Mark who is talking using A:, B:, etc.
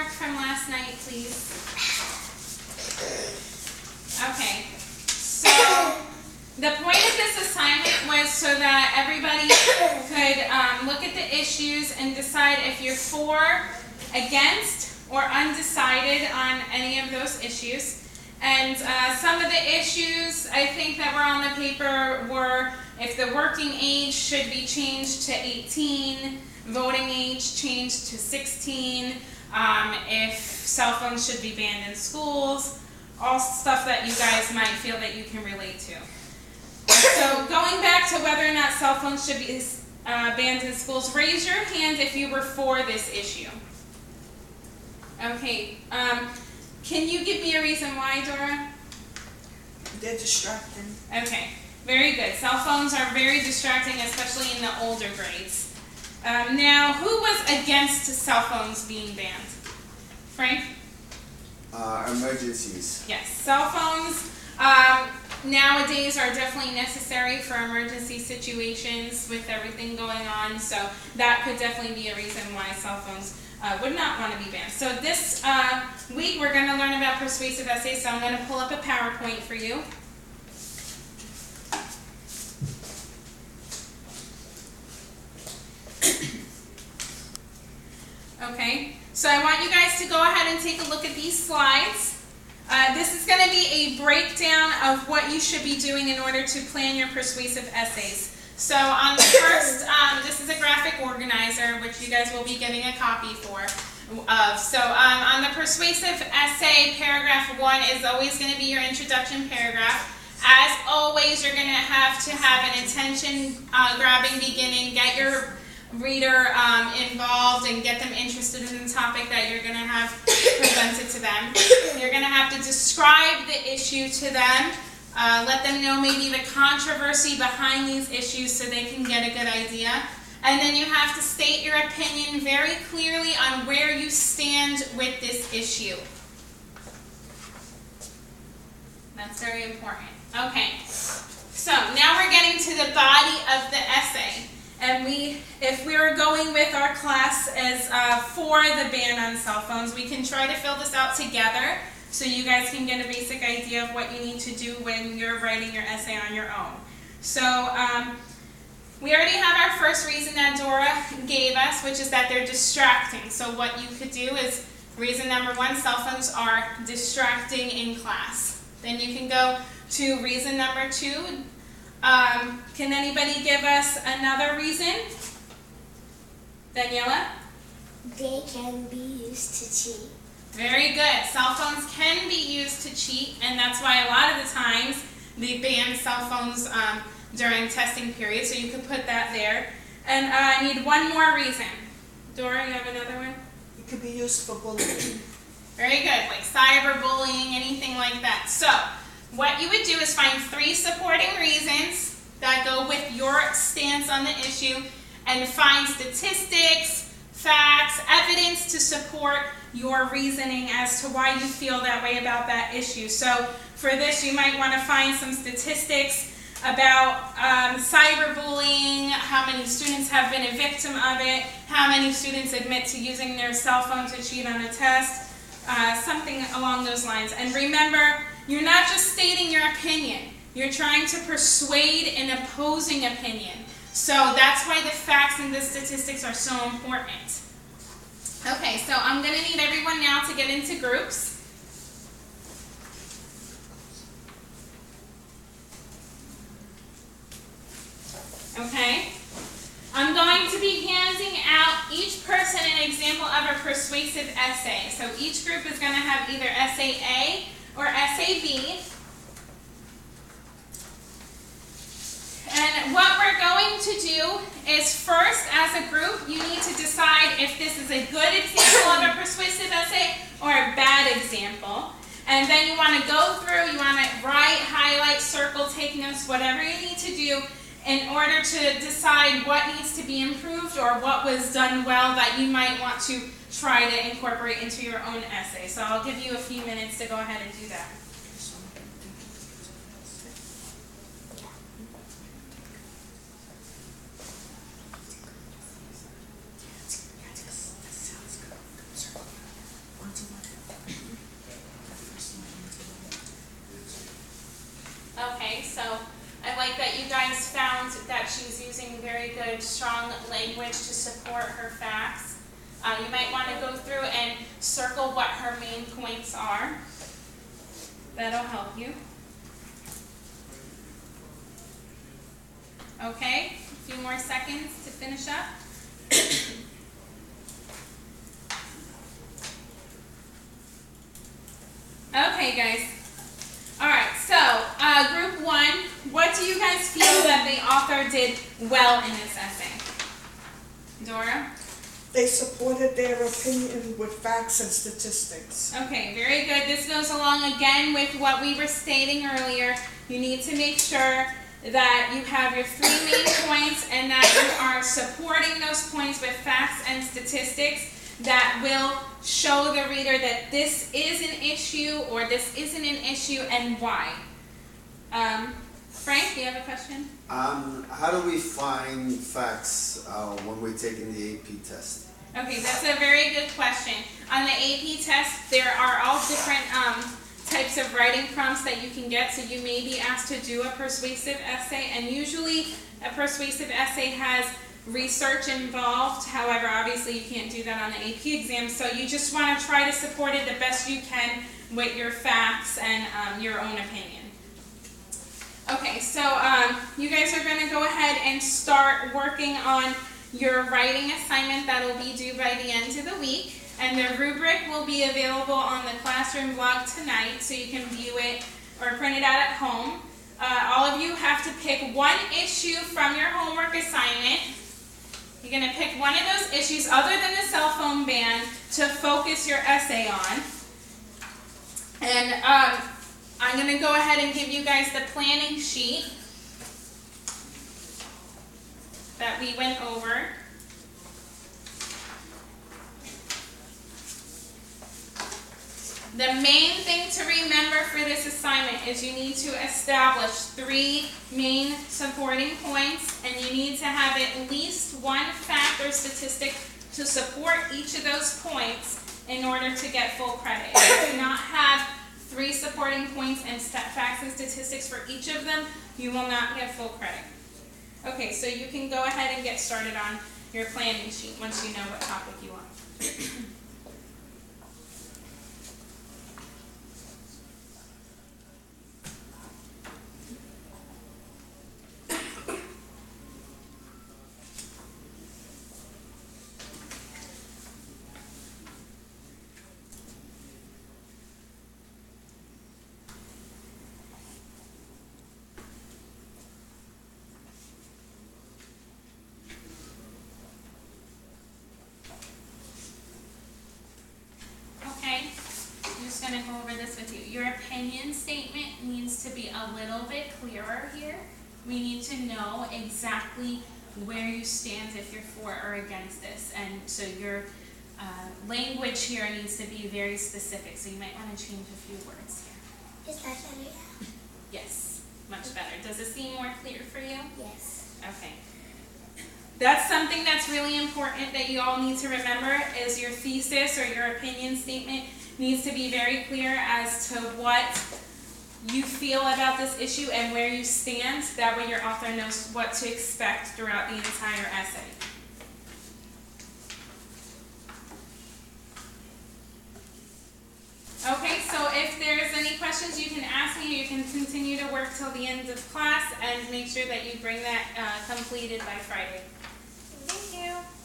A: homework from last night, please? Okay. So the point of this assignment was so that everybody could look at the issues and decide if you're for, against, or undecided on any of those issues. And some of the issues I think that were on the paper were if the working age should be changed to 18, voting age changed to 16, if cell phones should be banned in schools, all stuff that you guys might feel that you can relate to. So going back to whether or not cell phones should be banned in schools, raise your hand if you were for this issue. Okay. Can you give me a reason why, Dora?
B: They're distracting.
A: Okay, very good. Cell phones are very distracting, especially in the older grades. Now, who was against cell phones being banned? Frank?
C: Emergencies.
A: Yes, cell phones nowadays are definitely necessary for emergency situations with everything going on, so that could definitely be a reason why cell phones would not want to be banned. So this week we're going to learn about persuasive essays, so I'm going to pull up a PowerPoint for you. Okay, so I want you guys to go ahead and take a look at these slides. This is going to be a breakdown of what you should be doing in order to plan your persuasive essays. So on the first, this is a graphic organizer, which you guys will be getting a copy of. So on the persuasive essay, paragraph 1 is always going to be your introduction paragraph. As always, you're going to have an attention-grabbing beginning, get your reader involved and get them interested in the topic that you're going to have presented to them. You're going to have to describe the issue to them. Let them know maybe the controversy behind these issues so they can get a good idea. And then you have to state your opinion very clearly on where you stand with this issue. That's very important. Okay, so now we're getting to the body of the essay. And if we were going with our class as for the ban on cell phones, we can try to fill this out together so you guys can get a basic idea of what you need to do when you're writing your essay on your own. So we already have our first reason that Dora gave us, which is that they're distracting. So what you could do is reason number 1, cell phones are distracting in class. Then you can go to reason number 2. Can anybody give us another reason? Daniela?
D: They can be used to cheat.
A: Very good. Cell phones can be used to cheat, and that's why a lot of the times they ban cell phones during testing periods, so you could put that there. And I need one more reason. Dora, you have another one?
B: It could be used for bullying.
A: Very good, like cyberbullying, anything like that. So what you would do is find 3 supporting reasons that go with your stance on the issue and find statistics, facts, evidence to support your reasoning as to why you feel that way about that issue. So for this, you might want to find some statistics about cyberbullying, how many students have been a victim of it, how many students admit to using their cell phone to cheat on a test, something along those lines. And remember, you're not just stating your opinion, you're trying to persuade an opposing opinion. So that's why the facts and the statistics are so important. Okay, so I'm going to need everyone now to get into groups. Okay, I'm going to be handing out each person an example of a persuasive essay. So each group is going to have either essay A or essay B. And what we're going to do is first, as a group, you need to decide if this is a good example of a persuasive essay or a bad example. And then you want to go through, you want to write, highlight, circle, take notes, whatever you need to do in order to decide what needs to be improved or what was done well that you might want to try to incorporate into your own essay. So I'll give you a few minutes to go ahead and do that. using very good, strong language to support her facts. You might want to go through and circle what her main points are. That'll help you. Okay, a few more seconds to finish up. Okay, guys. All right, so group 1, what do you guys feel that the author did well in this essay? Dora?
B: They supported their opinion with facts and statistics.
A: Okay, very good. This goes along again with what we were stating earlier. You need to make sure that you have your 3 main points and that you are supporting those points with facts and statistics that will show the reader that this is an issue or this isn't an issue and why. Frank, do you have a question?
C: How do we find facts when we're taking the AP test?
A: Okay, that's a very good question. On the AP test, there are all different types of writing prompts that you can get. So you may be asked to do a persuasive essay, and usually a persuasive essay has research involved. However, obviously you can't do that on the AP exam, so you just want to try to support it the best you can with your facts and your own opinion. Okay, so you guys are going to go ahead and start working on your writing assignment that will be due by the end of the week. And the rubric will be available on the classroom blog tonight, so you can view it or print it out at home. All of you have to pick one issue from your homework assignment. You're going to pick one of those issues other than the cell phone ban to focus your essay on. And I'm going to go ahead and give you guys the planning sheet that we went over. The main thing to remember for this assignment is you need to establish 3 main supporting points, and you need to have at least one fact or statistic to support each of those points in order to get full credit. If you do not have 3 supporting points and facts and statistics for each of them, you will not get full credit. Okay, so you can go ahead and get started on your planning sheet once you know what topic you want. I'm going to go over this with you. Your opinion statement needs to be a little bit clearer here. We need to know exactly where you stand if you're for or against this. And so your language here needs to be very specific. So you might want to change a few words here.
D: Is that better now?
A: Yes, much better. Does it seem more clear for you?
D: Yes.
A: Okay. That's something that's really important that you all need to remember is your thesis or your opinion statement needs to be very clear as to what you feel about this issue and where you stand. That way your author knows what to expect throughout the entire essay. Okay, so if there's any questions you can ask me, or you can continue to work till the end of class and make sure that you bring that completed by Friday. Thank you.